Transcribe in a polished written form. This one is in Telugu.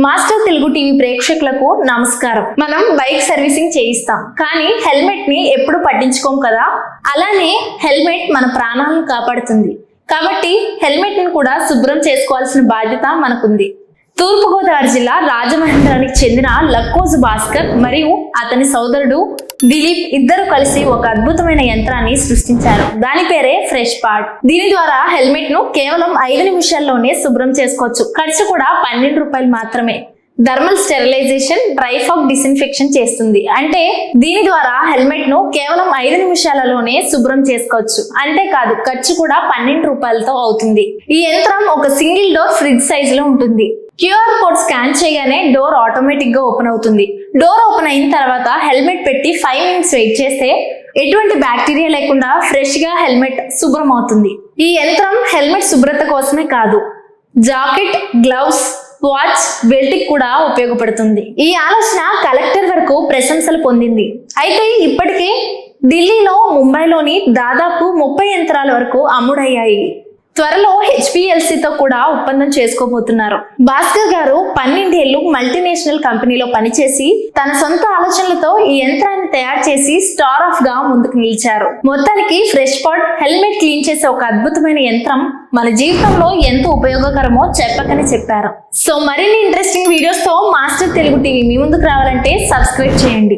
మాస్టర్ తెలుగు టీవీ ప్రేక్షకులకు నమస్కారం. మనం బైక్ సర్వీసింగ్ చేయిస్తాం, కానీ హెల్మెట్ ని ఎప్పుడు పట్టించుకోం కదా. అలానే హెల్మెట్ మన ప్రాణాలను కాపాడుతుంది. కాబట్టి హెల్మెట్ ని కూడా శుభ్రం చేసుకోవాల్సిన బాధ్యత మనకుంది. తూర్పుగోదావరి జిల్లా రాజమహేంద్రానికి చెందిన లక్కోజు భాస్కర్ మరియు అతని సోదరుడు దిలీప్ ఇద్దరు కలిసి ఒక అద్భుతమైన యంత్రాన్ని సృష్టించారు. దాని పేరే ఫ్రెష్ పార్ట్. దీని ద్వారా హెల్మెట్ ను కేవలం 5 నిమిషాల్లోనే శుభ్రం చేసుకోవచ్చు. ఖర్చు కూడా 12 రూపాయలు మాత్రమే. Thermal sterilisation, dry fog disinfection చేస్తుంది. అంటే దీని ద్వారా హెల్మెట్ ను కేవలం 5 నిమిషాలలోనే శుభ్రం చేసుకోవచ్చు. అంతేకాదు ఖర్చు కూడా 12 రూపాయలతో అవుతుంది. ఈ యంత్రం ఒక సింగిల్ డోర్ ఫ్రిడ్జ్ సైజ్ లో ఉంటుంది. QR కోడ్ స్కాన్ చేయగానే డోర్ ఆటోమేటిక్ గా ఓపెన్ అవుతుంది. డోర్ ఓపెన్ అయిన తర్వాత హెల్మెట్ పెట్టి 5 మినిట్స్ వెయిట్ చేస్తే ఎటువంటి బ్యాక్టీరియా లేకుండా ఫ్రెష్ గా హెల్మెట్ శుభ్రం అవుతుంది. ఈ యంత్రం హెల్మెట్ శుభ్రత కోసమే కాదు, జాకెట్, గ్లౌస్, వాచ్, బెల్ట్ కూడా ఉపయోగపడుతుంది. ఈ ఆలోచన కలెక్టర్ వరకు ప్రశంసలు పొందింది. అయితే ఇప్పటికే ఢిల్లీలో, ముంబైలోని దాదాపు 30 యంత్రాల వరకు అమ్ముడయ్యాయి. త్వరలో HPLC తో కూడా ఒప్పందం చేసుకోబోతున్నారు. భాస్కర్ గారు 12 ఏళ్లు మల్టీనేషనల్ కంపెనీలో పనిచేసి తన సొంత ఆలోచనలతో ఈ యంత్రాన్ని తయారు చేసి స్టార్ ఆఫ్ గా ముందుకు నిలిచారు. మొత్తానికి ఫ్రెష్ పార్ట్ హెల్మెట్ క్లీన్ చేసే ఒక అద్భుతమైన యంత్రం మన జీవితంలో ఎంత ఉపయోగకరమో చెప్పకనే చెప్పారు. సో మరిన్ని ఇంట్రెస్టింగ్ వీడియోస్ తో మాస్టర్ తెలుగు టీవీ మీ ముందుకు రావాలంటే సబ్స్క్రైబ్ చేయండి.